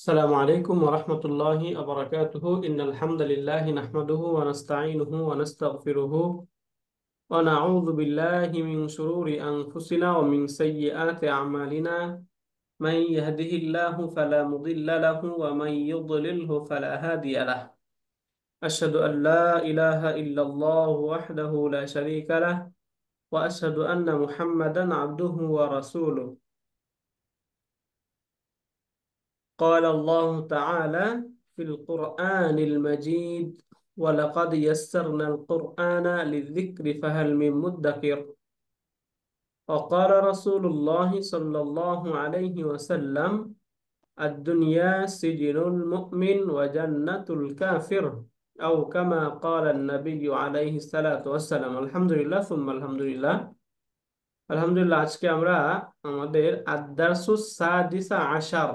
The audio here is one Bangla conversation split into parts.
السلام عليكم ورحمة الله وبركاته إن الحمد لله نحمده ونستعينه ونستغفره ونعوذ بالله من شرور أنفسنا ومن سيئات أعمالنا من يهده الله فلا مضل له ومن يضلله فلا هادي له أشهد أن لا إله إلا الله وحده لا شريك له وأشهد أن محمدا عبده ورسوله قال الله تعالى في القرآن المجيد ولقد يسرنا القرآن للذكر فهل من مدكر وقال رسول الله صلى الله عليه وسلم الدنيا سجن المؤمن وجنة الكافر أو كما قال النبي عليه الصلاة والسلام الحمد لله ثم الحمد لله আলহামদুলিল্লাহ আজকে আমরা আমাদের আদ-দারসুস সাদিসা আশার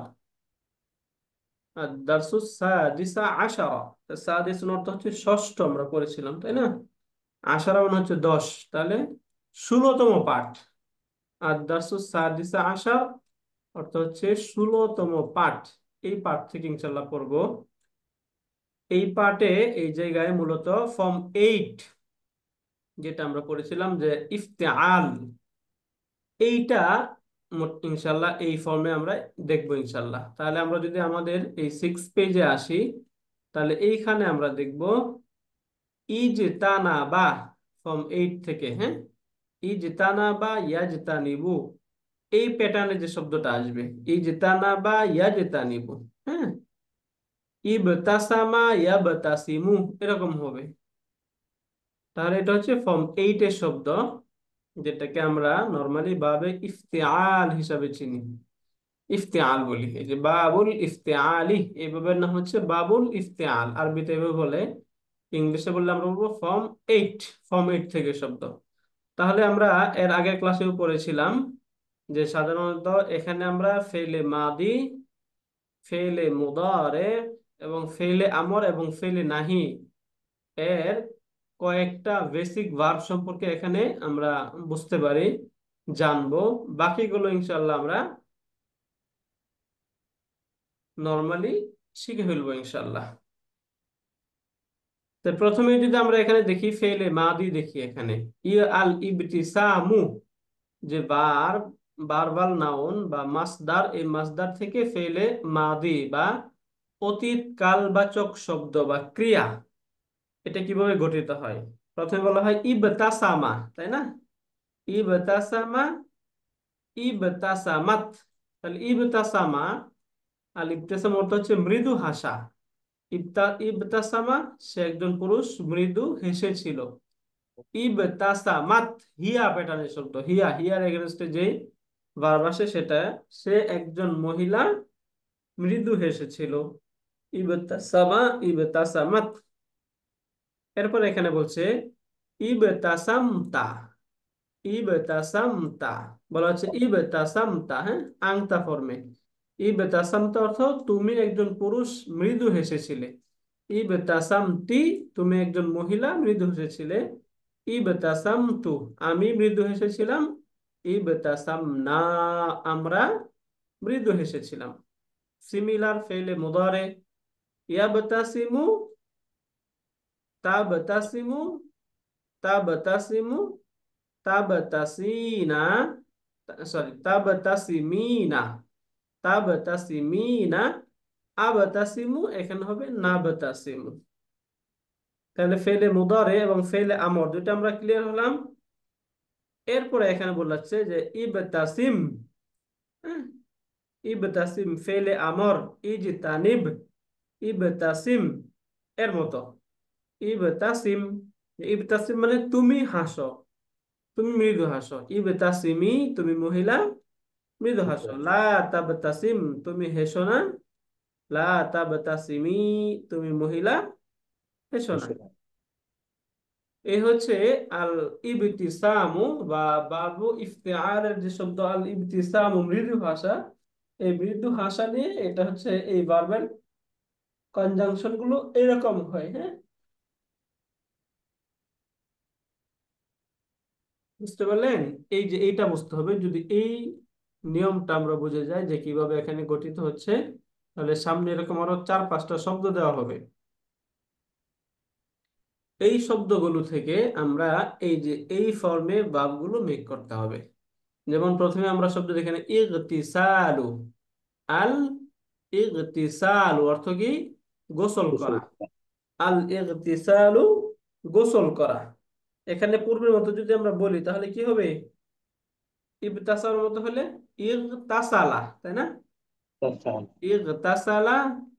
দারসুস সাদিসা আশারা সাদিস অর্থ হচ্ছে ষষ্ঠ আমরা পড়েছিলাম তাই না। আশারা মানে হচ্ছে 10, তাহলে 16তম পাঠ। আর দারসুস সাদিসা আশার অর্থ হচ্ছে 16তম পাঠ। এই পাঠ থেকে ইনশাল্লাহ পড়বো। এই পাঠে এই জায়গায় মূলত ফর্ম 8 যেটা আমরা পড়েছিলাম যে ইফতিআল, এইটা ইনশাল্লাহ এই ফর্মে আমরা দেখবো ইনশাল্লাহ। তাহলে আমরা যদি আমাদের এই 6 পেজে আসি, তাহলে এইখানে আমরা দেখব ইজতানা বা ফর্ম 8 থেকে, হ্যাঁ, ইজতানা বা ইয়াজতানিবু, এই প্যাটার্নে যে শব্দটা আসবে ইজতানা বা ইয়াজতানিবু, হ্যাঁ, ইবতাসামা ইয়াবতাসিমু, এরকম হবে। তাহলে এটা হচ্ছে ফর্ম 8 এর শব্দ, যেটাকে আমরা নরমালি ভাবে ইফতিআল হিসাবে চিনি, ইফতিআল বলি। এই যে বাবুল ইফতিআলি, এই বাবের নাম হচ্ছে বাবুল ইফতিআল, আরবিতে এভাবে বলে। ইংলিশে বললে আমরা বলবো ফর্ম 8, ফর্ম 8 থেকে শব্দ। তাহলে আমরা এর আগের ক্লাসেও পড়েছিলাম যে সাধারণত এখানে আমরা ফেলে মাদি, ফেলে মুদারে এবং ফেলে আমর এবং ফেলে নাহি এর কয়েকটা বেসিক ভার্ব সম্পর্কে এখানে আমরা বুঝতে পারি, জানবো। বাকিগুলো ইনশাল্লাহ আমরা নর্মালি শিখে ফেলবো ইনশাল্লাহ। তো প্রথমে যদি আমরা এখানে দেখি ফেলে মাদি, দেখি এখানে ই আল ইবতিসামু, যে বারবাল নাউন বা মাসদার, এই মাসদার থেকে ফেলে মাদি বা অতীত কালবাচক শব্দ বা ক্রিয়া, এটা কিভাবে গঠিত হয়। প্রথমে বলা হয় ইবতাসামা, তাই না, ইবতাসামা, ইবতাসামাত। তাহলে ইবতাসামা, আল ইবতিসাম অর্থ হচ্ছে মৃদু হাসা। ইবতাসামা, সে একজন পুরুষ, মৃদু হেসেছিল। ইবতাসামাত, হিয়া প্যাটার্নের শব্দ, হিয়া, হিয়ার এগেনস্টে যে ভার্ব আসে সেটা, সে একজন মহিলা মৃদু হেসেছিল। ইবতাসামা, ইবতাসামাত। এরপর এখানে বলছে ইবতাসামতা, ইবতাসামতা বলা হচ্ছে ইবতাসামতা, হ্যাঁ, আংতা ফর্মে। ইবতাসামতা অর্থ তুমি একজন পুরুষ মৃদু হেসেছিলে। ইবতাসামতি, তুমি একজন মহিলা মৃদু হেসেছিলে। ইবতাসামতু, আমি মৃদু হেসেছিলাম। ইবতাসামনা, আমরা মৃদু হেসেছিলাম। সিমিলার ফেলে মুদারে ইয়াবতাসিমু, তাবতাসিমু, তাবতাসিমু, তাবতাসিনা, সরি তাবতাসিমিনা, তাবতাসিমিনা, আবতাসিমু, এখানে হবে নাবতাসিমু। তাহলে ফেলে মুদারে এবং ফেলে আমর দুইটা আমরা ক্লিয়ার হলাম। এরপরে এখানে বলাচ্ছে যে ইবতাসিম, হ্যাঁ, ইবতাসিম ফেলে আমর, ইজতানিব, ইবতাসিম, এর মতো ইবতাসিম। ইবতাসিম মানে তুমি হাসো, তুমি মৃদু হাসো। ইবতাসিমি, তুমি মহিলা মৃদু হাসো। লা তাবতাসিম, তুমি হেসো না। লা তাবতাসিমি, তুমি মহিলা হেসো না। এই হচ্ছে আল ইবতিসামু বা বাবু ইফতিআলের যে শব্দ আল ইবতিসামু, মৃদু ভাষা। এই মৃদু ভাষা নিয়ে এটা হচ্ছে এই ভার্বের কনজাংশন গুলো এরকম হয়, হ্যাঁ, বুঝতে পারলেন। এই যে এইটা বুঝতে হবে, যদি এই নিয়মটা আমরা বুঝে যাই যে কিভাবে এখানে গঠিত হচ্ছে, তাহলে সামনে এরকম আরো 4-5টা শব্দ দেওয়া হবে। এই শব্দগুলো থেকে আমরা এই যে এই ফর্মে ভার্বগুলো মেক করতে হবে। যেমন প্রথমে আমরা শব্দ এখানে ইগতিসালু। আল ইগতিসালু অর্থ কি? গোসল গোসল করা। করা। আল ইগতিসালু, গোসল করা। এখানে পূর্বের মতো যদি আমরা বলি তাহলে কি হবে? ইবতাসার মতো হলে ইগতাসালা, তাই না? আচ্ছা। ইগতাসালা,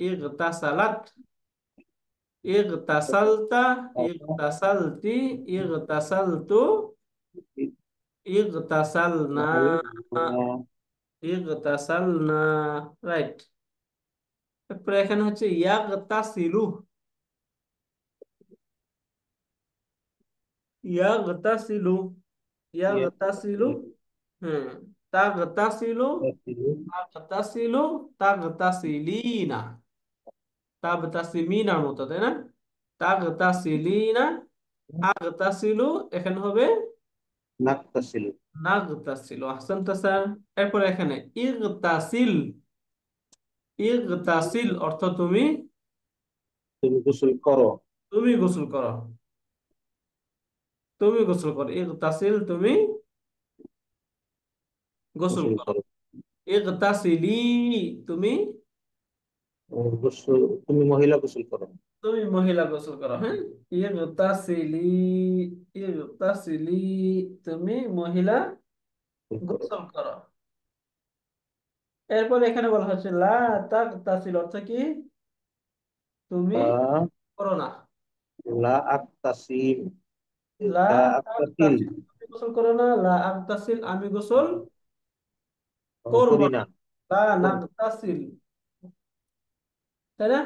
ইগতাসালাত, ইগতাসালতা, ইগতাসালতি, ইগতাসালতু, ইগতাসালনা, ইগতাসালনা। রাইট। তারপরে এখানে হচ্ছে ইয়াগতাসিলু। ইয়াগতাসিলু, ইয়াগতাসিলু। হ্যাঁ। তাগতাসিলু, তাগতাসিলু, তাগতাসিলিনা। তাবতাসিমিনার মতো, তাই না? তাগতাসিলিনা, আগতাসিলু। এখানে হবে নাকতাসিল। নাগতাসিলু। আহসানতা স্যার। এরপর এখানে ইগতাসিল। ইগতাসিল অর্থ তুমি, তুমি গোসল করো। তুমি গোসল করো। তুমি গোসল করো। ইগতাসিল তুমি গোসল গোসল করো। করো। ইগতাসিলি তুমি, ও, গোসল, তুমি মহিলা গোসল করো। তুমি মহিলা গোসল করো। হ্যাঁ। ইগতাসিলি, ইগতাসিলি তুমি মহিলা গোসল করো। গোসল করো। এরপর এখানে বলা হচ্ছে লা তাগতাসিল অর্থ কি? তুমি লা করো না। লা আক্তাসিম। লা লা আক্তাসিল। তাগতাসিল তুমি গোসল করো না। লা আগতাসিল আমি গোসল করব করি না। না। লা করব। নাগতাসিল, তাই না?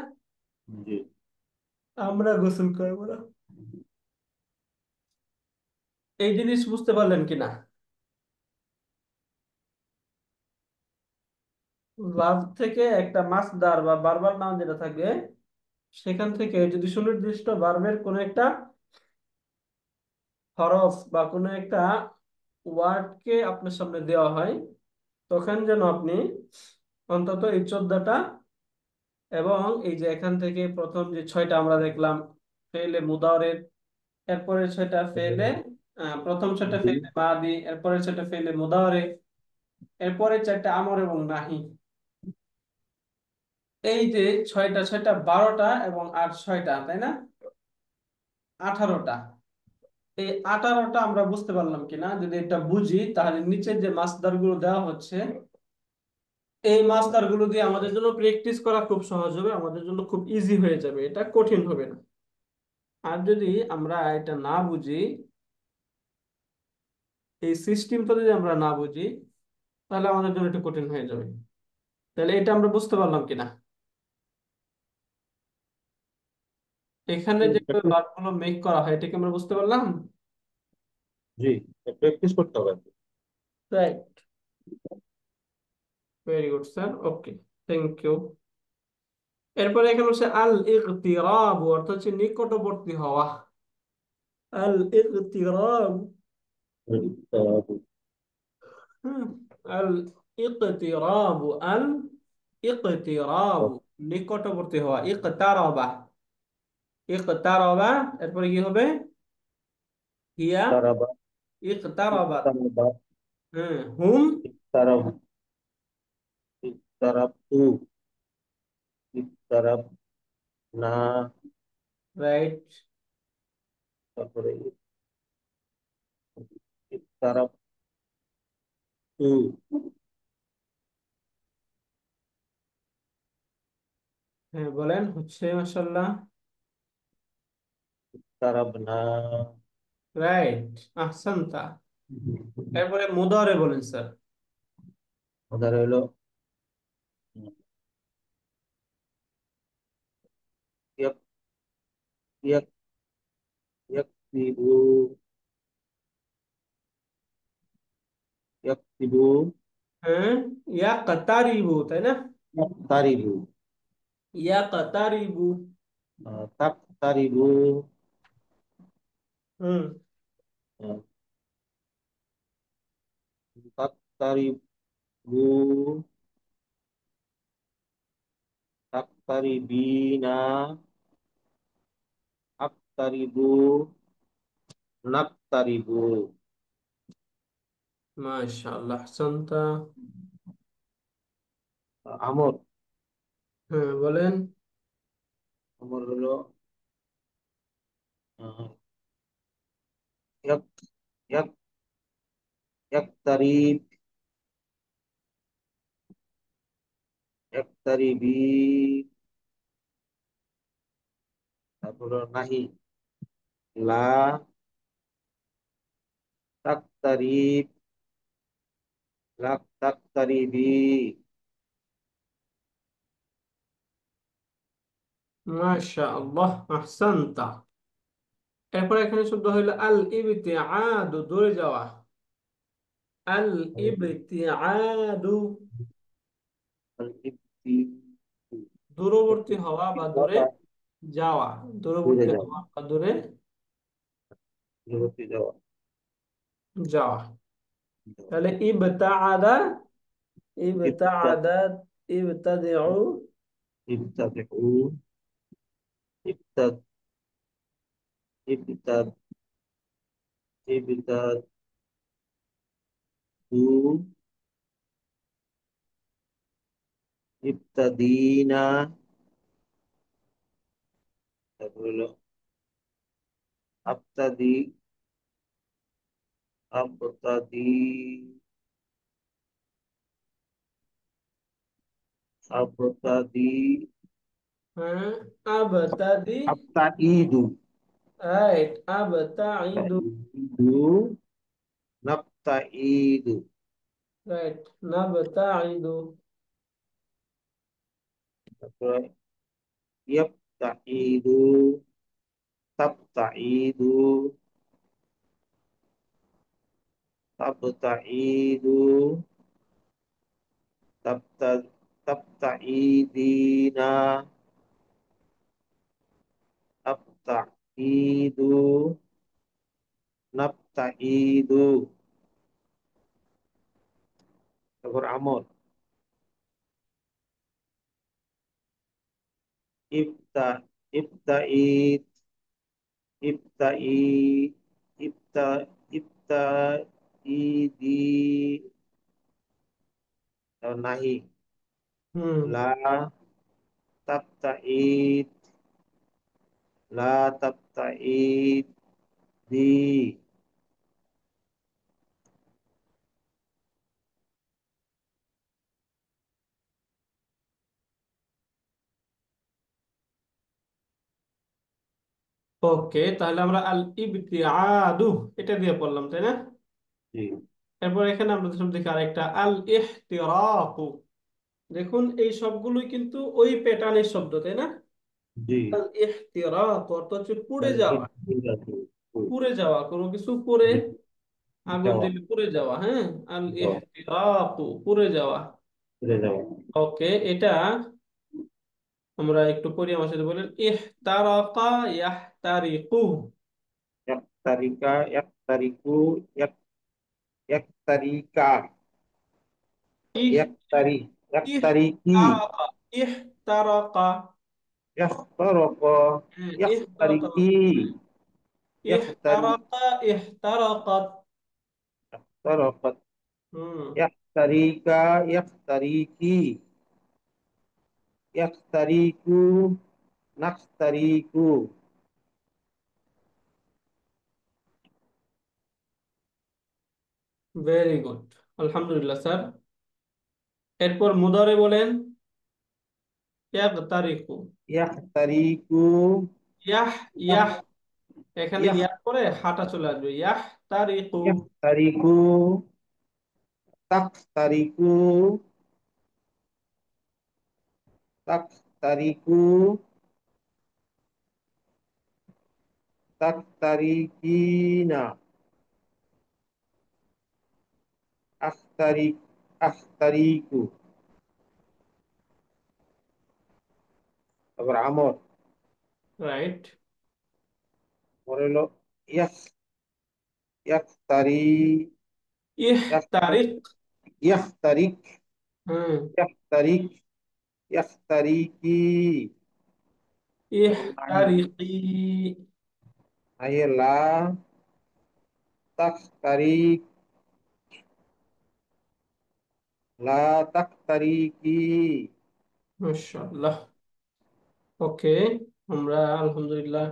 জি। আমরা গোসল করবো না। এই জিনিস বুঝতে পারলেন কিনা? ভার্ব থেকে একটা মাসদার বা বারবার নাম যেটা থাকবে, সেখান থেকে যদি সুনির্দিষ্ট ভার্বের কোনো একটা হরফ বা কোনো একটা ওয়ার্ডকে আপনার সামনে দেওয়া হয়, তখন যেন আপনি অন্তত এই 14টা এবং এই যে এখান থেকে প্রথম যে 6টা আমরা দেখলাম ফেলে মুদাওয়ারের, এরপরে 6টা ফেলে প্রথম 6টা জি। ফেলে মাদি, এরপরে 6টা ফেলে মুদাওয়ারে, এরপরে 4টা আমর এবং নাহি। এই যে 6টা 6টা 12টা এবং 8 6টা, তাই না? 18টা। এই 18টা আমরা বুঝতে পারলাম কিনা, যদি এটা বুঝি তাহলে নিচের যে মাসদার গুলো দেওয়া হচ্ছে, এই মাসদার গুলো দিয়ে আমাদের জন্য প্র্যাকটিস করা খুব সহজ হবে, আমাদের জন্য খুব ইজি হয়ে যাবে, এটা কঠিন হবে না। আর যদি আমরা এটা না বুঝি, এই সিস্টেমটা যদি আমরা না বুঝি, তাহলে আমাদের জন্য একটু কঠিন হয়ে যাবে। তাহলে এটা আমরা বুঝতে পারলাম কিনা? এখানে যে বারগুলো মেক করা হয় এটাকে আমরা বুঝতে পারলাম। জি, প্র্যাকটিস করতে হবে। Right. Very good sir. Okay, thank you. এরপরে এখানে হচ্ছে আল ইগতিরাব অর্থ হচ্ছে নিকটবর্তী হওয়া। আল ইগতিরাব। হুম, আল ইকতিরাব, আল ইকতিরাব নিকটবর্তী হওয়া। ইকতারাবা, ইকতারাবা। এরপরে কি হবে? হিয়া তারাবা। ইকতারাবাত। তারাবা। হ্যাঁ, হুম। তারাব। তারাবতু। তারাব না। রাইট। তারপরে তারাবতু। হ্যাঁ বলেন, হচ্ছে মাশাআল্লাহ। তারাব না। রাইট, আহসানতা। এরপরে মুদারে বলেন স্যার। ওদের হলো ইয়াক ইয়াক ইয়াকতিবু। ইয়াকতিবু। হ্যাঁ, ইয়াকতারিবু, তাই না? তারিবু। ইয়াকতারিবু। তাক তারিবু। হুম। তাক তারিবু। আকতারিবিনা, আকতারিবু, নাকতারিবু। মাশাআল্লাহ, আহসানতা। আমর, হ্যাঁ, বলেন। আমর হলো আহ, ইয়াক, ইয়াক, ইয়াকতারিব, ইয়াকতারিবি, তারপর হলো নাহি, লা, তাকতারিব, লাক তাকতারিবি। মাশাআল্লাহ, আহসানতা। এরপর এখানে শব্দ হইলো আল ইবতিআদু, দূরে যাওয়া। আল ইবতিআদু, আল ইবতি, দূরবর্তী হওয়া বা দূরে যাওয়া। দূরে দূরবর্তী যাওয়া, হওয়া বা দূরে দূরবর্তী যাওয়া। যাওয়া। তাহলে ইবতাআদা, ইবতা, ইবতাআদাত, ইবতাদিউ। ইবতাদিউ, ইবতাদ, ইবতাদ, ইবতাদু, ইবতাদিনা, তারপর হলো আবতাদি, আবতাদি, আবতাদি, হ্যাঁ, আবতাদি। আবতাইদু, রাইট, আবতাইদু। আবতাইদু, নাবতাইদু, রাইট, নাবতাইদু। তারপর ইয়াবতাইদু, তাবতাইদু, তাবতাইদু, তাবতা, তাবতাইদিনা, আবতাইদু, নাবতাইদু। তারপর আমর, ইবতা, ইবতাইদ, ইবতাই, ইবতা, ইবতাইদি, তারপর নাহি, হুম। লা, তাবতাইদ, লা তাবতাইদ, দি। ওকে, তাহলে আমরা আল ইবতিআদু এটা দিয়ে পড়লাম, তাই না? জি, এরপর এখানে আমরা দেখি আরেকটা আল ইহতিরাকু। দেখুন, এই সবগুলোই কিন্তু ওই প্যাটার্নের শব্দ, তাই না? জি। আল ইহতিরাক অর্থ হচ্ছে পুড়ে যাওয়া। ইবতিদাতু, পুড়ে যাওয়া, কোনো কিছু পুড়ে, জি, আগুন যাওয়া, দিলে পুড়ে যাওয়া। হ্যাঁ, আল যাওয়া, ইহতিরাকু, পুড়ে যাওয়া। ফিরে যাওয়া। ওকে, এটা আমরা একটু পড়ি, আমার সাথে বলেন। ইহতারাকা ইয়াহতারিকু। এক তারিকা, এক তারিকু, এক, এক তারিকা, ইহ এক তারিখ, এক তারিকি, ইহতারাকা, ইহতারাকা। এক তরক, হ্যাঁ, এক ইহতারাকা। তারিকি, এক তারিক, ইহতারাকা, ইহতারাকাত। এক তরকত, হুম। এক তারিকা, এক তারিকি, এক তারিকু, নাক তারিকু। ভেরি গুড, আলহামদুলিল্লাহ স্যার। এরপর মুদারে বলেন। ইয়াগতারিকু। এক তারিকু, ইয়াহ, এক, ইয়াহ। এখানে এক, ইয়াহ করে হাঁটা চলে আসবে। ইয়াহ তারিকু। এক তারিকু, তাক তারিকু, তাক তারিকু, তাক তারিকিনা, আখ তারিক, আখ তারিকু। তারপর আমর, রাইট। পরে হলো ইয়াক, ইয়াক তারি, ইহ ইয়াক, তারিক। ইয়াক তারিক, হুম। ইয়াক তারিক, ইয়াখতারিকি। নাই, ইহতারিকি। নাই লা তাখতারিক, লা তাখতারিকি। মাশাআল্লাহ। ওকে, আমরা আলহামদুলিল্লাহ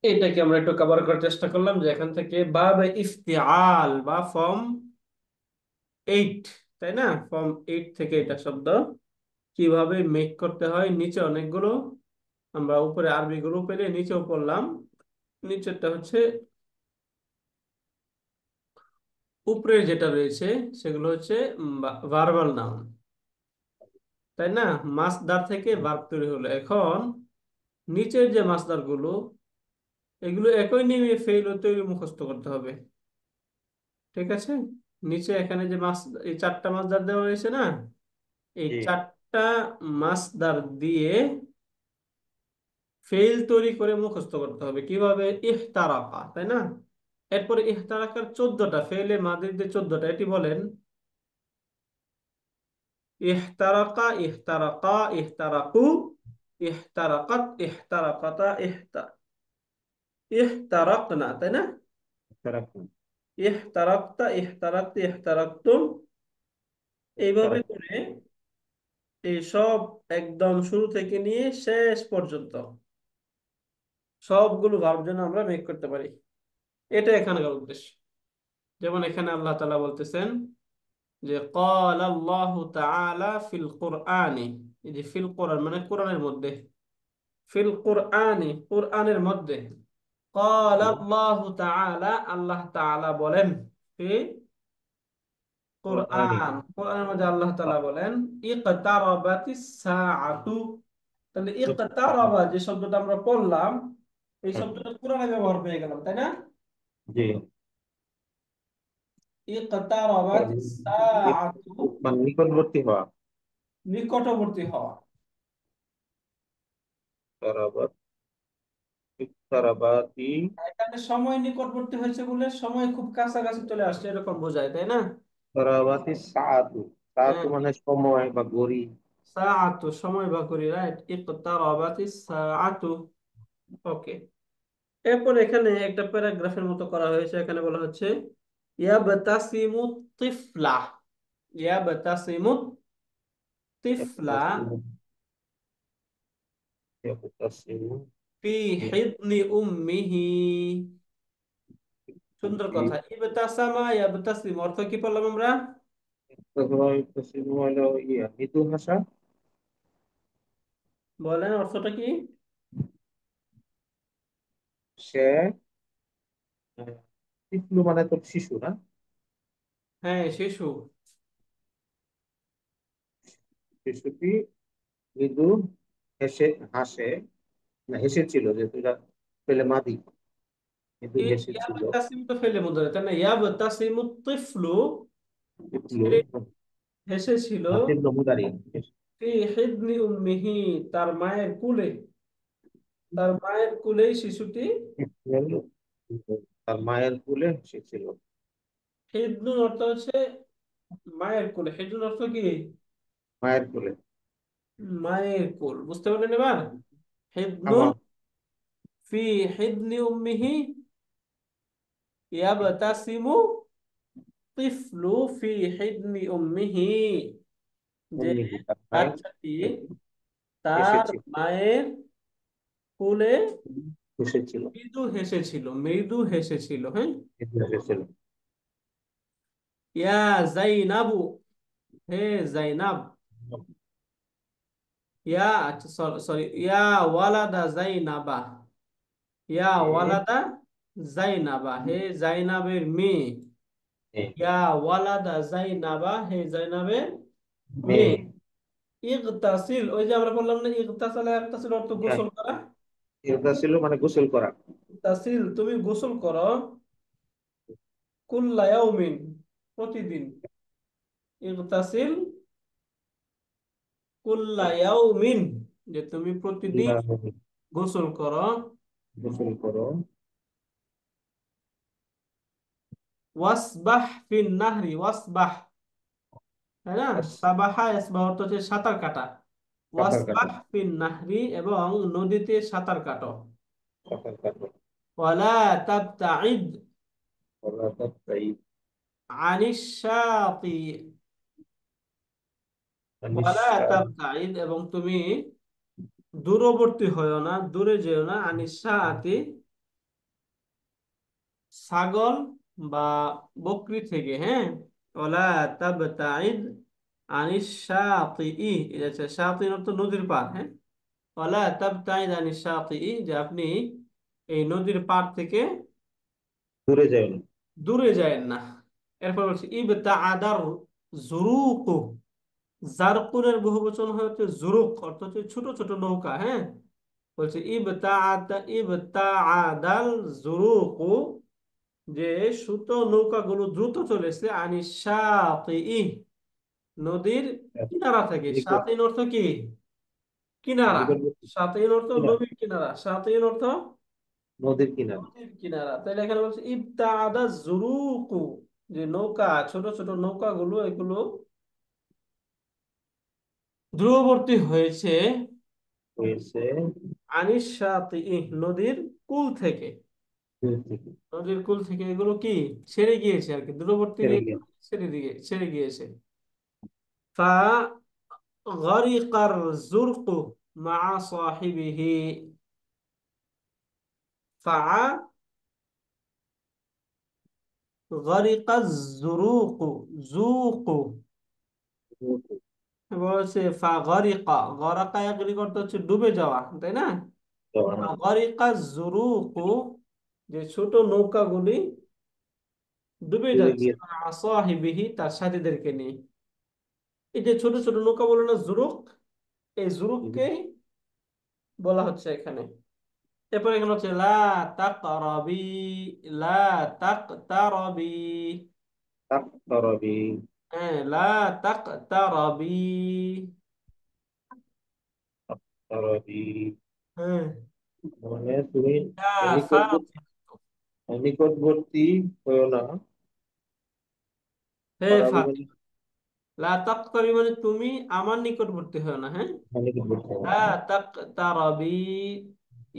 এটাকে আমরা একটু কভার করার চেষ্টা করলাম, যে এখান থেকে বাব ইফতিআল বা ফর্ম 8, তাই না? ফর্ম 8 থেকে এটা শব্দ কিভাবে মেক করতে হয়, নিচে অনেকগুলো আমরা উপরে আরবি গুলো পেলে নিচেও পড়লাম। নিচেরটা হচ্ছে উপরে যেটা রয়েছে সেগুলো হচ্ছে ভার্বাল নাউন, তাই না? মাসদার থেকে ভার্ব তৈরি হলো। এখন নিচের যে মাসদার গুলো, এগুলো একই নিয়মে ফেল ও তৈরি মুখস্থ করতে হবে। ঠিক আছে? নিচে এখানে যে মাস, এই চারটা মাসদার দেওয়া হয়েছে না, এই জি। চারটা মাসদার দিয়ে ফেল তৈরি করে মুখস্থ করতে হবে। কিভাবে? ইহতারাকা, তাই না? এরপরে ইহতারাকার 14টা ফেলে মাদির যে 14টা, এটি বলেন। ইহতারাকা, ইহতারাকা, ইহতারাকু, ইহতারাকাত, ইহতারাকাতা, ইহতারাকনা, তাই না? তারাকুম। ইহতারাকতা, ইহতারাকত, ইহতারাকতুম, এইভাবে তারাকুম। করে এই সব একদম শুরু থেকে নিয়ে শেষ পর্যন্ত সবগুলো ভার্ব যেন আমরা মেক করতে পারি, এটা এখানকার উদ্দেশ্য। যেমন এখানে আল্লাহ তাআলা বলতেছেন যে قال الله تعالى في القرآن। এই যে ফিল কোরআন মানে কোরআনের মধ্যে, ফিল কোরআনি কোরআনের মধ্যে। قال الله تعالى আল্লাহ তাআলা বলেন, ফি কোরআনে। কোরআন কোরআনের মধ্যে আল্লাহ তাআলা বলেন ইকতারাবাতিস সাআতু। তাহলে ইকতারাবা যে শব্দটা আমরা পড়লাম, এই শব্দটা কোরআনে ব্যবহার পেয়ে গেলাম, তাই না? জি। ইকতারাবাতিস সাআতু, মানে নিকটবর্তী হওয়া। নিকটবর্তী হওয়া। তারাবাত, তারাবাতি। এখানে সময় নিকটবর্তী হয়েছে বলে সময় খুব কাছাকাছি চলে আসছে এরকম বোঝায়, তাই না? তারাবাতি সাআতু। সাআতু হ্যাঁ, মানে সময় বা ঘড়ি। সাআতু সময় বা করি, রাইট। ইকতারাবাতিস সাআতু। ওকে, এরপর এখানে একটা প্যারাগ্রাফের মতো করা হয়েছে। এখানে বলা হচ্ছে ইয়াবতাসিমু তিফলা, ইয়াবতাসিমু তিফলা ইয়াবতাসিমু, ইয়াবতাসিমু ফি হিদনি উম্মিহি। সুন্দর কথা। ইবতাসামা ইয়াবতাসিম অর্থ কি পড়লাম আমরা? ইয়াবতাসিমু হলো মৃদু ভাষা। বলেন অর্থটা কি? সে টিকলু মানে তো শিশু না? হ্যাঁ, শিশু। শিশুটি মৃদু হেসে, হাসে, না হেসেছিল, যেহেতু এটা পেলে মাদি, মৃদু হেসেছিল। ইয়াবতাসিম তো ফেলে মুদারে, তাই না? ইয়াবতাসিমু তিফলু, টিকলু সে হেসেছিল। মাটির নমুদারি। ফি হিদনি উম্মিহি, তার মায়ের কুলে, তার মায়ের কুলেই শিশুটি। তার মায়ের কোলে হেসেছিল। হিদনুর অর্থ হচ্ছে মায়ের কোলে। হিদনুর অর্থ কি? মায়ের কোলে। মায়ের কোল, বুঝতে পারলেন এবার? হিদনুন আমার। ফি হিদনি উম্মিহি ইয়াবতাসিমু তিফলু ফি হিদনি উম্মিহি, যে অন্যহি, তার মায়ের বাচ্চাটি তার হেসেছিল, মায়ের কোলে হেসেছিল, মৃদু হেসেছিল, মৃদু হেসেছিল। হ্যাঁ। হেসেছিল। ইয়া জাইনাবু, হে জাইনাব। ইয়া, আচ্ছা সরি, ইয়া ওয়ালাদা জাইনাবা, ইয়া এ, ওয়ালাদা জাইনাবা, হে জাইনাবের মেয়ে। এ, ইয়া ওয়ালাদা জাইনাবা, হে জাইনাবের মেয়ে। মেয়ে। ইগতাসিল, ওই যে আমরা বললাম না, ইগতাসালা ইগতাসিল অর্থ গোসল করা। এটা ছিল মানে গোসল করা। ইগতাসিল, তুমি গোসল করো। কুল্লা ইয়াউমিন, প্রতিদিন। ইগতাসিল কুল্লা ইয়াউমিন, যে তুমি প্রতিদিন আল্লাহ, গোসল করো। গোসল করো। ওয়াসবাহ ফিন নাহরি, ওয়াসবাহ তাই না? আর সাবাহা ইয়াসবাহু অর্থ হচ্ছে সাঁতার কাটা। সাঁতার কাটা। ওয়াসবাহ ফিন নাহরি, এবং নদীতে সাঁতার কাটো। সাঁতার কাটা। ওয়ালা তাবতাইদ অর্থাৎ তাই। আনিশ শাতি। ওয়ালা নিঃশ্বাস। তাবতাইদ, এবং তুমি দূরবর্তী হয়েও না, দূরে যেও না, আনিশ শাতি ছাগল বা বকরি থেকে, হ্যাঁ। ওয়ালা তাবতাইদ আনিশ শাতি, এটা হচ্ছে শাতি অর্থ নদীর পার, হ্যাঁ। ওয়ালা তাবতাইদ আনিশ শাতি, যে আপনি এই নদীর পার থেকে দূরে যায় না। দূরে যায়েন না। এরপর বলছে ইবতাআদার জুরুকু। জারকুনের বহুবচন হচ্ছে জুরুক, অর্থ হচ্ছে ছোট ছোট নৌকা, হ্যাঁ। বলছে ইবতাআদাল জুরুকু, যে ছোট নৌকাগুলো দ্রুত চলেছে আনিশ শাতিই, নদীর কিনারা থেকে। নিকট। শাতিন অর্থ কি? কিনারা। নিকটবর্তী। শাতিন অর্থ কিনারা। নদীর কিনারা, শাতিন অর্থ নদীর কিনারা। নদীর কিনারা। তাহলে এখানে বলছে ইবতাআদা জুরুকু, যে নৌকা, ছোট ছোট নৌকাগুলো এগুলো দূরবর্তী হয়েছে হয়েছে আনিস শাতিই, নদীর কুল থেকে। দূর থেকে। নদীর কুল থেকে এগুলো কি ছেড়ে গিয়েছে আর কি, দূরবর্তী ছেড়ে গিয়ে গিয়ে। ছেড়ে গিয়েছে। ফা গরিকার জুরকু মা সাহিবিহি। ফা গরিকা জুরুকু, জুকু, বলছে ফা গরিকা, গরাকা এগ্রি করতে হচ্ছে ডুবে যাওয়া, তাই না? ফা গরিকা জুরুকু, যে ছোট নৌকাগুলি ডুবে ডুবে যাচ্ছে গিয়ে। সাহিবিহি, তার সাথীদেরকে নিয়ে। এই যে ছোট ছোট নৌকা বলে না জুরুক, এই জুরুককে বলা হচ্ছে এখানে। এরপর এখানে হচ্ছে লা তাকরাবি, লা তাকতারাবি, তাকতারাবি। হ্যাঁ, লা তাকতারাবি, তাকতারাবি। হ্যাঁ। মানে তুমি ইয়া নিকটবর্তী, ফাতিমা, নিকটবর্তী হয়েও না। হে তারাবি মানে ফাতিমা, লা তাকতারি মানে তুমি আমার নিকটবর্তী হয় না, হ্যাঁ। নিকটবর্তী হও লা না। তাকতারাবি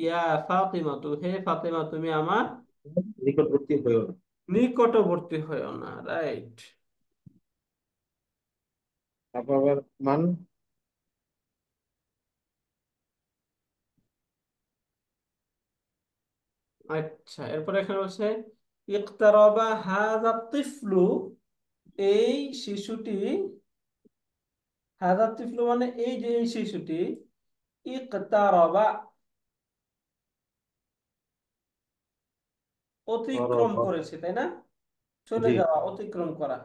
ইয়া ফাতিমা, হে ফাতিমা, তুমি আমার নিকটবর্তী হয়েও না। নিকটবর্তী হয় না, রাইট। তারপর আবার মান। আচ্ছা, এরপর এখানে বলছে ইকতারাবা হাযা তিফলু, এই শিশুটি, হাযা তিফলু মানে এই যে এই শিশুটি, ইকতারাবা অতিক্রম তরবা। করেছে, তাই না? চলে জি। যাওয়া, অতিক্রম করা।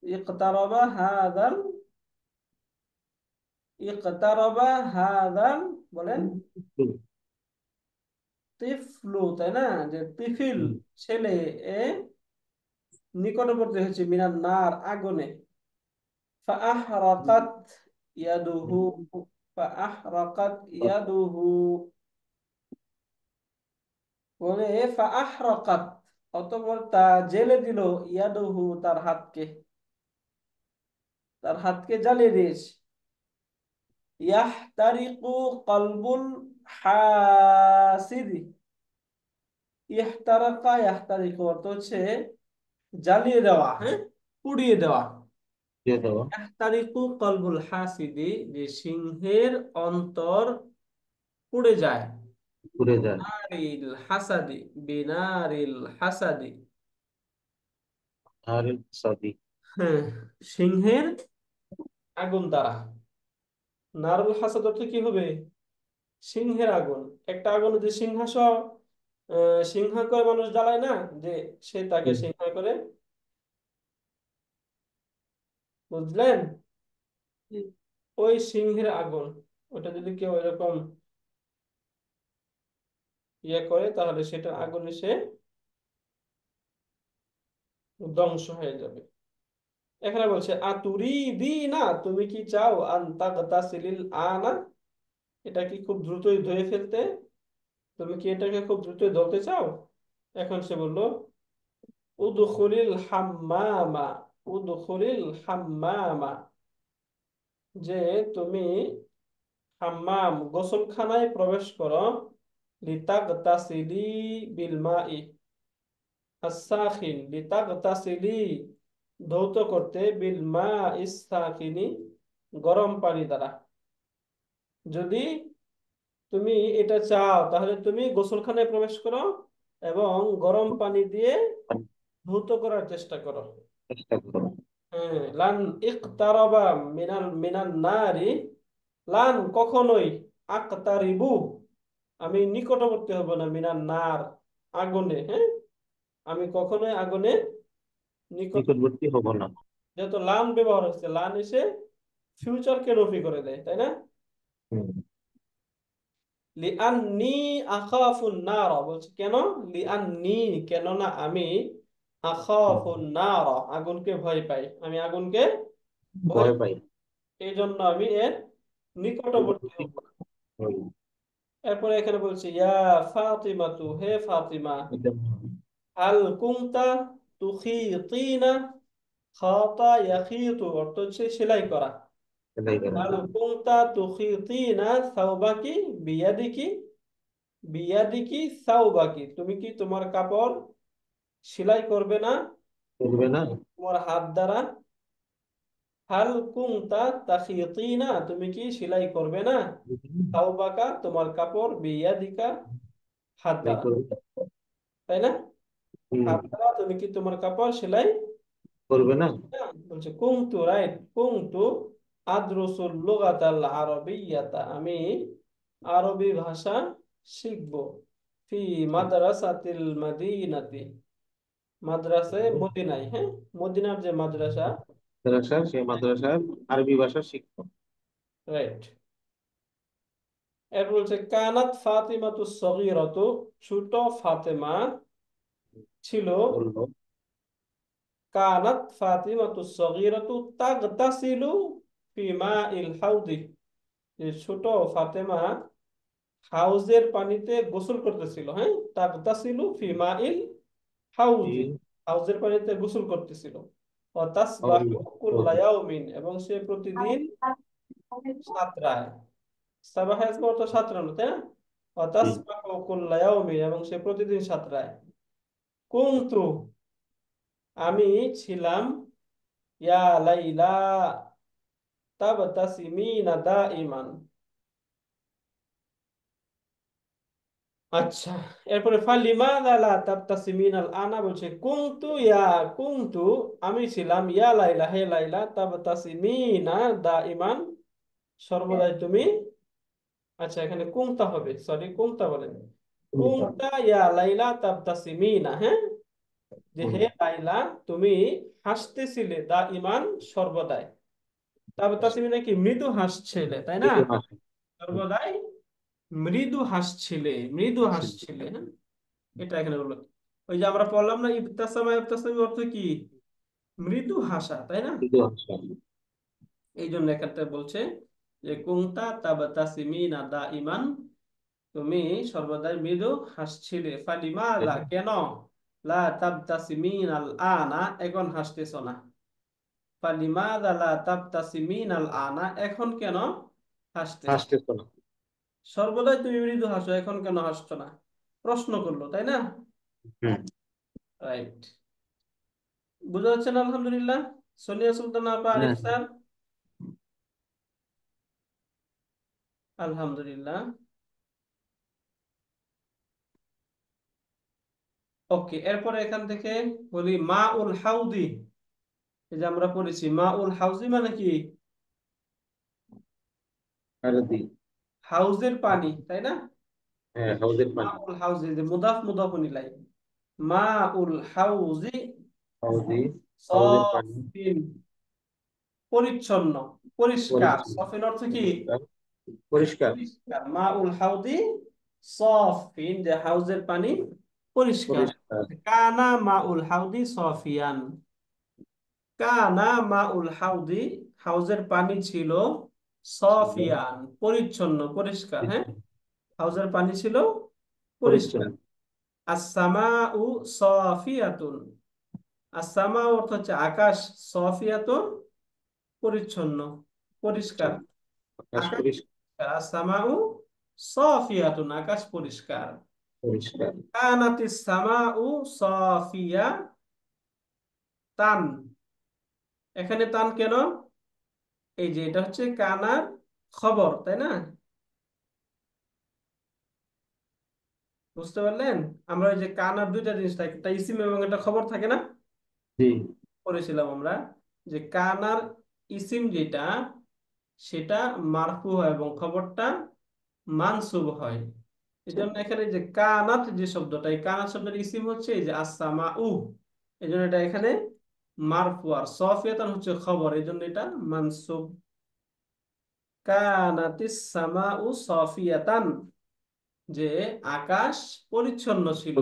ইকতারাবা হাযাল, ইকতারাবা হাযাল, বলেন তিফলু, তাই না? যে তিফিল, ছেলে, এ নিকটবর্তী হয়েছে মিনান নার, আগুনে। ফাআহরাকাত ইয়াদুহু, ফাআহরাকাত ইয়াদুহু, বলে ফাআহরাকাত, অতঃপর তা জেলে দিল, ইয়াদুহু, তার হাতকে, তার হাতকে জ্বালিয়ে দিয়েছে। ইয়াহতারিকু কলবুল হাসিদি, ইহতারাকা ইয়াহতারিকু অর্থ হচ্ছে জ্বালিয়ে দেওয়া, হ্যাঁ, পুড়িয়ে দেওয়া। দিয়ে দেওয়া। ইয়াহতারিকু কলবুল হাসিদি, যে সিংহের অন্তর পুড়ে যায়। ঘুরে যায়। নারিল হাসাদি, বিনারিল হাসাদি, আর সাদি। হ্যাঁ, সিংহের আগুন দ্বারা। নারুল হাসাদ অর্থ কি হবে? সিংহের আগুন। একটা আগুন যে সিংহাস সিংহা করে মানুষ জ্বালায় না, যে সে তাকে সিংহা করে, বুঝলেন? ওই সিংহের আগুন, ওটা যদি কেউ এরকম ইয়ে করে, তাহলে সেটা আগুনে সে ধ্বংস হয়ে যাবে। এখানে বলছে আতুরিদিনা, তুমি কি চাও, আন তাগতাসিলিল আনা, এটা কি খুব দ্রুতই ধুয়ে ফেলতে? তুমি কি এটাকে খুব দ্রুতই ধরতে চাও? এখন সে বলল উদখুলিল হাম্মামা, উদখুলিল হাম্মামা, যে তুমি হাম্মাম গোসলখানায় প্রবেশ করো, লিতাগতাসিলি বিল মাই আস-সাখিন, লিতাগতাসিলি ধৌত করতে, বিল মাইস সাখিনি গরম পানি দ্বারা। যদি তুমি এটা চাও তাহলে তুমি গোসলখানায় প্রবেশ করো এবং গরম পানি দিয়ে ধৌত করার চেষ্টা করো। চেষ্টা করো। হ্যাঁ, লান ইকতারাবা মিনান নারি, লান কখনোই, আকতারিবু আমি নিকটবর্তী হব না, মিনান নার আগুনে, হ্যাঁ আমি কখনোই আগুনে নিকট, নিকটবর্তী হব না। যেহেতু লান ব্যবহার হচ্ছে, লান এসে ফিউচারকে নফি করে দেয়, তাই না? হুম। লিআন্নি আখাফুন নার বলছে কেন, লিআন্নি কেননা আমি, হুম। আখাফুন নার আগুনকে ভয় পাই, আমি আগুনকে ভয় ভয় পাই, পাই। এই জন্য আমি এর নিকটবর্তী নিকটবর্তী হব না। হই। এরপরে এখানে বলছে ইয়া ফাতিমা তু, হে ফাতিমা, এটা হাল কুনতা তুখিতিনা, খাতা ইয়াখিতু অর্থ হচ্ছে সেলাই করা, সেটাই করা। হাল কুনতা তুখিতিনা সাওবাকি বিয়াদিকি, বিয়াদিকি সাওবাকি তুমি কি তোমার কাপড় সেলাই করবে না করবে না। তোমার হাত দ্বারা, হাল কুনতা তাখিতিনা তুমি কি সেলাই করবে না, সাওবাকা তোমার কাপড়, বিয়াদিকা হাত সেটাই দ্বারা, করবে। তাই না? হুম। হাত দ্বারা তুমি কি তোমার কাপড় সেলাই, করবে না। বলছে কুনতু, রাইট, কুনতু আদরুসুল লুগাতাল আরবিয়াতা আমি আরবি ভাষা শিখবো, ফি মাদ্রাসাতিল মদিনাতি মাদ্রাসায় মদিনায়, হ্যাঁ মদিনার যে মাদ্রাসা, মাদ্রাসা, সে মাদ্রাসার আরবি ভাষা শিক্ষক। রাইট। এরপর বলছে কানাত ফাতিমাতু সগীরাতু, ছোট ফাতেমা ছিল, বললো। কানাত ফাতিমাতু সগীরাতু তাগতাসিলু ফি মাইল হাউদি, যে ছোট ফাতেমা হাউজের পানিতে গোসল করতেছিল, হ্যাঁ তাগতাসিলু ফি মাইল হাউজি, এই হাউজের পানিতে গোসল করতেছিল, ও হাউদি। তাসবাহু কুল্লা ইয়াউমিন এবং সে প্রতিদিন সাঁতরায়, সাবাহ অর্থ সাঁতরানো, তাই না? ও জি। তাসবাহু কুল্লা ইয়াউমিন এবং সে প্রতিদিন সাঁতরায়। কুনতু আমি ছিলাম, ইয়া লাইলা তাবতাসিমিনা দাইমান, আচ্ছা। এরপরে ফালিমাযা লা তাবতাসিমিনাল আনা বলছে কুনতু ইয়া, কুনতু আমি ছিলাম, ইয়া লাইলা হে লাইলা, তাবতাসিমিনা দাইমান সর্বদাই তুমি, আচ্ছা এখানে কুনতা হবে, সরি কুনতা বলেন, কোনটা? কুনতা ইয়া লাইলা তাবতাসিমিনা, হ্যাঁ যে হুম। হে লাইলা তুমি হাসতেছিলে, দাইমান সর্বদাই, তাবতাসিমিনা কি মৃদু হাসছিলে, তাই না? মৃদু হাসি। হুম। সর্বদাই মৃদু হাসছিলে, মৃদু হাসি। হাসছিলে, হ্যাঁ এটা এখানে বললো। ওই যে আমরা পড়লাম না ইবতাসামা, ইবতাসামি অর্থ কি, মৃদু হাসা, তাই না? মৃদু হাসি। এই জন্য এখানটা বলছে যে কুনতা তাবতাসিমিনা দাইমান তুমি সর্বদাই মৃদু হাসছিলে, ফালিমাযা কেন, লা তাবতাসিমিনাল আনা এখন হাসতেছো না, ফালিমাযা লা তাবতাসিমিনাল আনা এখন কেন হাসতেছো, হাসতেছ না। সর্বদাই তুমি মৃদু হাসো এখন কেন হাসছো না, প্রশ্ন করলো, তাই না? হুম। রাইট, বুঝা যাচ্ছে না? আলহামদুলিল্লাহ। সোনিয়া সুলতানা আপা, আরিফ হ্যাঁ। স্যার, আলহামদুলিল্লাহ। ওকে, এরপরে এখান থেকে বলি মা উল হাউদি, এই যে আমরা পড়েছি মা উল হাউজি মানে কি, আরবি। হাউজের পানি, তাই না? হ্যাঁ, হাউজের মা পানি। উল হাউজি, যে মুদাফ মুদাফুন ইলাই, মা উল হাউজি হাউজি। হাউজের পানি। সফিন পরিচ্ছন্ন, পরিষ্কার, পরিচ্ছন্ন। সফিন অর্থ কি, পরিষ্কার। পরিষ্কার। পরিষ্কার, মা উল হাউদি সফিন যে হাউজের পানি পরিষ্কার, পরিষ্কার। কানা মা উল হাউদি সফিয়ান, কানা মা উল হাউদি হাউজের পানি ছিল, ছিল। সফিয়ান পরিচ্ছন্ন পরিষ্কার, হ্যাঁ হাউজের পানি ছিল পরিষ্কার। পরিচ্ছন্ন। আসসামাউ সফিয়াতুন আসসামা অর্থ হচ্ছে আকাশ, সফিয়াতুন পরিচ্ছন্ন, আচ্ছা, পরিষ্কার। আকাশ আকাশ পরিষ্কার। পরিষ্কার, আসসামাউ সফিয়াতুন, আকাশ পরিষ্কার। পরিষ্কার। কানাতিস সামাউ সফিয়া তান, এখানে তান কেন? এই যে এটা হচ্ছে কানার খবর, তাই না? বুঝতে পারলেন? আমরা ওই যে কানার দুইটা জিনিস থাকে, একটা ইসিম এবং একটা খবর থাকে না, জি। পড়েছিলাম আমরা যে কানার ইসিম যেটা, সেটা মারফু হয় এবং খবরটা মানসুব হয়। এই জন্য এখানে যে কানাত যে শব্দটা, এই কানাত শব্দের ইসিম হচ্ছে এই যে আসসামা উ, এই জন্য এটা এখানে মারফু, আর সফিয়াতান হচ্ছে খবর, এই জন্য এটা মানসুব। কানাতিস সামাউ সফিয়াতান, যে আকাশ পরিচ্ছন্ন ছিল।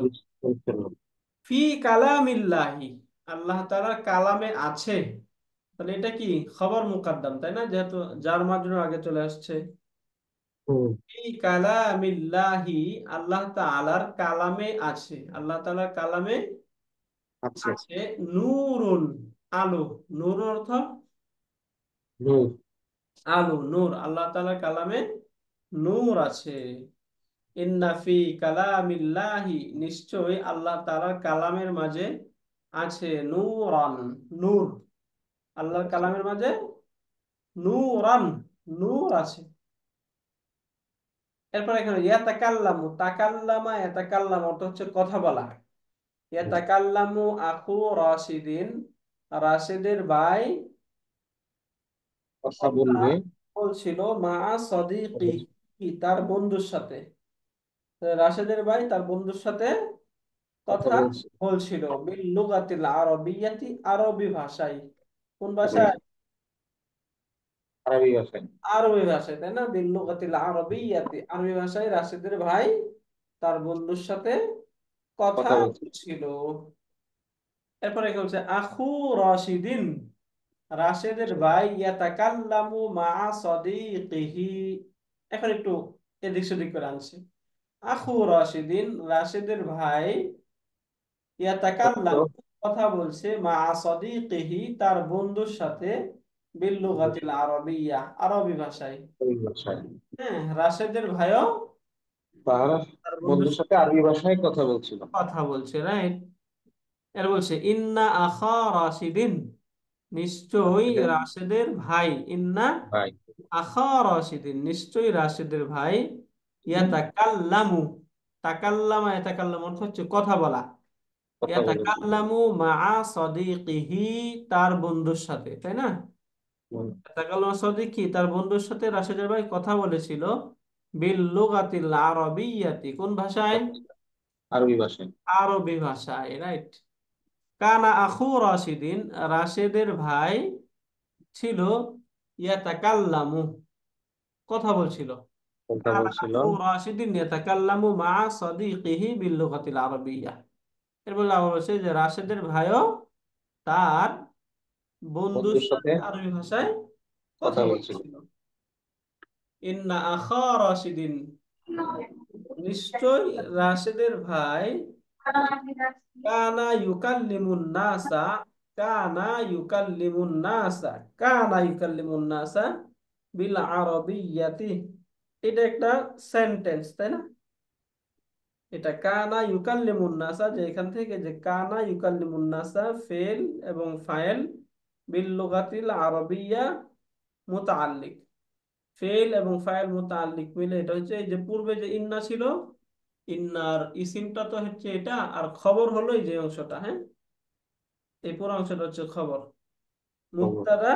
পরিষ্কার। ফি কালামিল্লাহি, আল্লাহ তাআলার কালামে আছে। তাহলে এটা কি খবর মুকাদ্দাম, তাই না? যেহেতু যার মাধ্যমে আগে চলে আসছে। হুম। ফি কালামিল্লাহি, আল্লাহ তাআলার কালামে আছে, আল্লাহ তাআলার কালামে আচ্ছা। আছে নূরুন, আলো। নূর অর্থ নূর। আলো, নূর, আল্লাহ তাআলার কালামে নূর আছে। ইন্না ফি কালামিল্লাহি, নিশ্চয়ই আল্লাহ তাআলার কালামের মাঝে আছে নূরান, নূর। আল্লাহর আচ্ছা। কালামের মাঝে নূরান, নূর আছে। এরপর এখানে ইয়াতাকাল্লামু, তাকাল্লামা ইয়াতাকাল্লাম অর্থ হচ্ছে কথা বলা। ইয়াতাকাল্লামু আখু রাশিদিন, রাশিদের ভাই কথা কথা বলবে। বলছিল মা সদিকি, তার বন্ধুর সাথে। রাশেদের ভাই তার বন্ধুর সাথে কথা কথা বলছে। বলছিল বিল লুগাতিল আরবিয়াতি, আরবি ভাষায়। কোন ভাষায়? আরবি ভাষায়। আরবি ভাষায়, তাই না? বিল লুগাতিল আরবিয়াতি, আরবি ভাষায় রাশেদের ভাই তার বন্ধুর সাথে কথা কথা বলছে। বলছিল। এরপরে কি হচ্ছে আখু রাশিদিন, রাশেদের ভাই ইয়াতাকাল্লামু মা সাদিকিহি। এখন একটু এদিক সেদিক করে আনছি। আখু রাশিদিন, রাশেদের ভাই কথা ইয়াতাকাল্লাম কথা বলছে মা সাদিকিহি, তার বন্ধুর সাথে বিল লুগাতিল আরবিয়্যা, আরবি ভাষায়। আরবি ভাষায়। হ্যাঁ, রাশেদের ভাইও তার তার বন্ধুর বন্ধুর সাথে সাথে আরবি ভাষায় কথা বলছিল। কথা বলছে, রাইট? এর বলছে ইন্না আখা রাশিদিন, নিশ্চয়ই রাশিদের রাশেদের ভাই, ইন্না ভাই আখা রাশিদিন, নিশ্চয়ই রাশেদের ভাই ইয়াতাকাল্লামু, তাকাল্লামা ইয়াতাকাল্লামু অর্থ হচ্ছে কথা বলা। কথা বলেছিল। ইয়াতাকাল্লামু মাআ সাদিকিহি, তার বন্ধুর সাথে, তাই না? হুম। ইয়াতাকাল্লামু সাদিকি, তার বন্ধুর সাথে রাশেদের ভাই কথা বলেছিল বিল লুগাতিল আরবিয়াতি, কোন ভাষায়? আরবি ভাষায়। আরবি ভাষায়, রাইট। কানা আখু রাশিদিন, রাশেদের ভাই ছিল ইয়াতাকাল্লামু, কথা বলছিল। কথা কানা বলছিল। আখু রাশিদিন ইয়াতাকাল্লামু মা সাদিকিহি বিল লুগাতিল আরবিয়্যা। এরপর আবার বলছে যে রাশেদের ভাইও তার বন্ধুর বন্ধুর সাথে সাথে আরবি ভাষায় কথা কথা বলছিল। বলছিল। ইন্না আখা রাশিদিন, নিশ্চয় রাশেদের ভাই কানা ইউকাল্লিমুন নাসা, কানা ইউকাল্লিমুন নাসা, কানা ইউকাল্লিমুন নাসা বিল আরবিয়াতি। এটা একটা সেন্টেন্স, তাই না? এটা কানা ইউকাল্লিমুন নাসা, যে এখান থেকে যে কানা ইউকাল্লিমুন নাসা ফেল এবং ফাইল বিল লুগাতিল আরবিয়া মুতাআল্লিক, ফেল এবং ফাইল মুতাআল্লিক মিলে এটা হচ্ছে এই যে পূর্বে যে ইন্না ছিল, ইন্নার ইসিমটা তো হচ্ছে এটা, আর খবর হলো এই যে অংশটা, হ্যাঁ, এই পুরো অংশটা হচ্ছে খবর, খবর। মুক্তাদা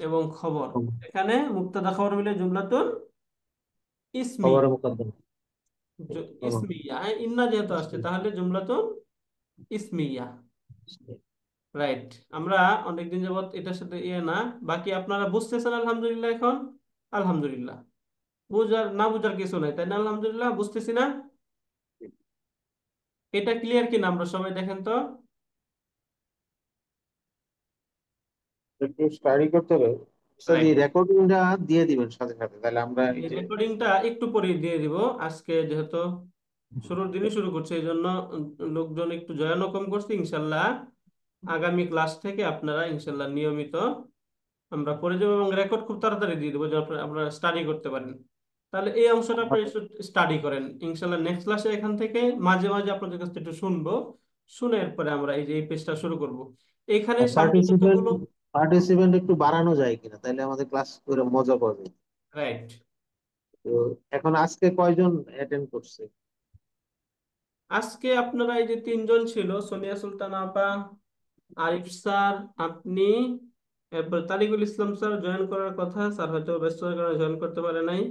এবং খবর। এখানে মুক্তাদা খবর মিলে জুমলাতুন ইসমি, খবরের মুকদ্দমা। খবর। ইসমিয়া, হ্যাঁ, ইন্না যেহেতু আসছে তাহলে জুমলাতুন ইসমিয়া, রাইট। আমরা অনেকদিন যাবত এটার সাথে ইয়ে না, বাকি আপনারা বুঝতেছেন আলহামদুলিল্লাহ এখন? আলহামদুলিল্লাহ। বুঝার না বুঝার কিছু নাই, তাই না? আলহামদুলিল্লাহ, বুঝতেছি না? এটা ক্লিয়ার কিনা আমরা সবাই দেখেন তো। একটু স্টাডি করতে হবে। স্যার এই রাইট, রেকর্ডিংটা দিয়ে দিবেন সাথে সাথে, তাহলে আমরা এই এই যে। রেকর্ডিংটা একটু পরে দিয়ে দিব। আজকে যেহেতু শুরুর দিনই শুরু করছে, এই জন্য লোকজন একটু জয়েনও কম করছে। ইনশাল্লাহ আগামী ক্লাস থেকে আপনারা ইনশাল্লাহ নিয়মিত আমরা পড়ে যাবো এবং রেকর্ড খুব তাড়াতাড়ি দিয়ে দেবো, যেন আপনারা স্টাডি করতে পারেন। তাহলে এই অংশটা আপনি স্টাডি করেন ইনশাল্লাহ। নেক্সট ক্লাসে এখান থেকে মাঝে মাঝে আপনাদের কাছ থেকে একটু শুনবো, শুনে এরপরে আমরা এই যে এই পেজটা শুরু করব। এখানে সামনে পার্টিসিপেন্ট যতগুলো। পার্টিসিপেন্ট একটু বাড়ানো যায় কিনা, তাহলে আমাদের ক্লাস করে মজা পাবে। রাইট। তো এখন আজকে কয়জন অ্যাটেন্ড করছে? আজকে আপনারা এই যে তিনজন ছিল, সোনিয়া সুলতানা আপা, আরিফ স্যার, আপনি, এরপর তারিকুল ইসলাম স্যার জয়েন করার কথা, স্যার হয়তো ব্যস্ত হয়ে কারণে জয়েন করতে পারে নাই।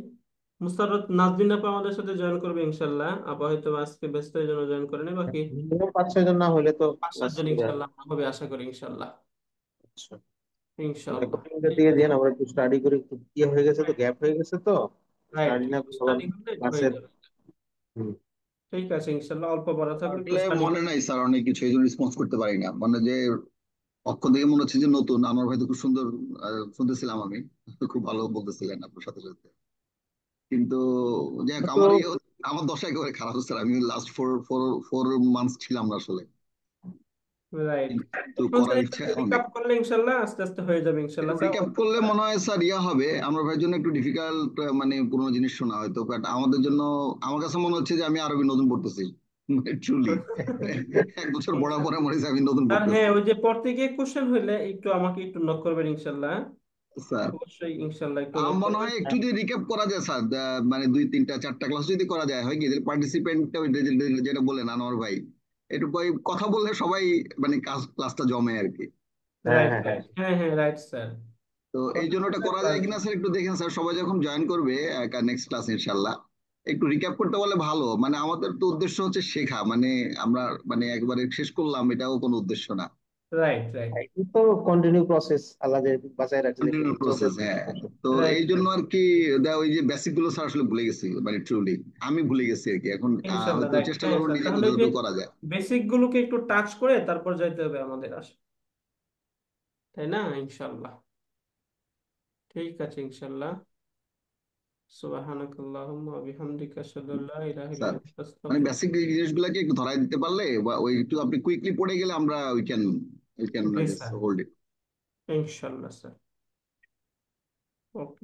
মুস্তারত নাজরিন আপা আমাদের সাথে জয়েন করবে ইনশাল্লাহ, আপা হয়তো আজকে ব্যস্ত এই জন্য জয়েন করেনি। বাকি মিনিমাম 5-6 জন না হলে তো পাঁচ ক্লাস সাতজন করে ইনশাল্লাহ আমরা হবে আশা করি ইনশাল্লাহ। আচ্ছা, ইনশাল্লাহ। রেকর্ডিংটা ঠিক দিয়ে আছে। দেন, আমরা একটু স্টাডি করে, একটু ইয়ে হয়ে গেছে তো, গ্যাপ হয়ে গেছে তো, রাইট। স্টাডি না করে আবার স্টাডি করলে এটা হয়ে ক্লাসের। যাবে। ঠিক আছে ইনশাল্লাহ, অল্প পড়া থাকলে একটু আসলে স্টাডি মনে করে। নাই স্যার, অনেক কিছু এই জন্য রেসপন্স করতে পারি না, মানে যে পক্ষ থেকে মনে হচ্ছে যে নতুন। আমার ভাই তো খুব সুন্দর শুনতেছিলাম আমি, খুব ভালো বলতেছিলেন আপনার সাথে সাথে। কিন্তু যাক, তো আমার দশা একেবারে খারাপ স্যার। আমি last four four four months ছিলাম না আসলে, রাইট। কিন্তু সমস্যা করার নেই, ইচ্ছা একটু অনেক। রিকাপ করলে ইনশাল্লাহ আস্তে আস্তে হয়ে যাবে ইনশাল্লাহ স্যার, রিক্যাপ অল্প করলে পড়া। মনে হয় স্যার ইয়া হবে, আমার ভাইয়ের জন্য একটু ডিফিকাল্ট, মানে পুরোনো জিনিস শোনা হয়তো, বাট আমাদের জন্য, আমার কাছে মনে হচ্ছে যে আমি আরবি নতুন পড়তেছি, ট্রুলি। 1 বছর পড়ার পরে ইনশাল্লাহ মনে হচ্ছে আমি নতুন আর পড়তেছি। হ্যাঁ, ওই যে পড়তে গিয়ে কোশ্চেন হইলে একটু আমাকে একটু নক করবেন ইনশাল্লাহ। স্যার অবশ্যই ইনশাল্লাহ একটু আমার নক মনে করবেন। হয় একটু যদি রিক্যাপ করা যায় স্যার, মানে 2 3 4টা ক্লাস যদি করা যায়, হয় কি পার্টিসিপেন্ট যেটা বলেন আনোয়ার ভাই, একটু কথা বললে সবাই মানে ক্লাসটা জমে আর কি। হ্যাঁ, রাইট হ্যাঁ, হ্যাঁ। রাইট, হ্যাঁ হ্যাঁ, রাইট স্যার। তো এই কথা জন্য ওটা বললে করা ক্লাস যায় কিনা জমে। স্যার একটু দেখেন স্যার, সবাই যখন জয়েন করবে নেক্সট ক্লাস ইনশাল্লাহ, একটু রিক্যাপ করতে বলে ভালো। মানে আমাদের তো উদ্দেশ্য হচ্ছে শেখা, মানে আমরা মানে একবারে শেষ করলাম এটাও কোনো উদ্দেশ্য না। Right right. এই তো কন্টিনিউ প্রসেস, আল্লাহ যে বাঁচায় রাখছে, দেখি কন্টিনিউ চলতে প্রসেস, হ্যাঁ। থাকবে। তো রাইট এই জন্য রাইট। আর কি, ওই যে বেসিক গুলো স্যার আসলে ভুলে গেছি, মানে ট্রুলি আমি ভুলে গেছি আর কি। এখন ইনশাল্লাহ হয়তো রাইট, চেষ্টা হ্যাঁ করবো স্যার, নিজে তাহলে ওই যে যতটুকু করা যায়। বেসিক গুলোকে একটু টাচ করে তারপর যাইতে হবে আমাদের তাই না ইনশাল্লাহ। ঠিক আছে ইনশাল্লাহ। সুবহানাকাল্লাহুম্মা ওয়া বিহামদিকা আশহাদু আল্লা ইলাহা ইল্লা স্যার আনতা মানে আস্তাগফিরুকা। বেসিক জিনিসগুলোকে একটু ধরাই দিতে পারলে, বা ওই একটু আপনি কুইকলি পড়ে গেলে আমরা we can G just sir, hold it. ইনশাল্লাহ স্যার। ওকে।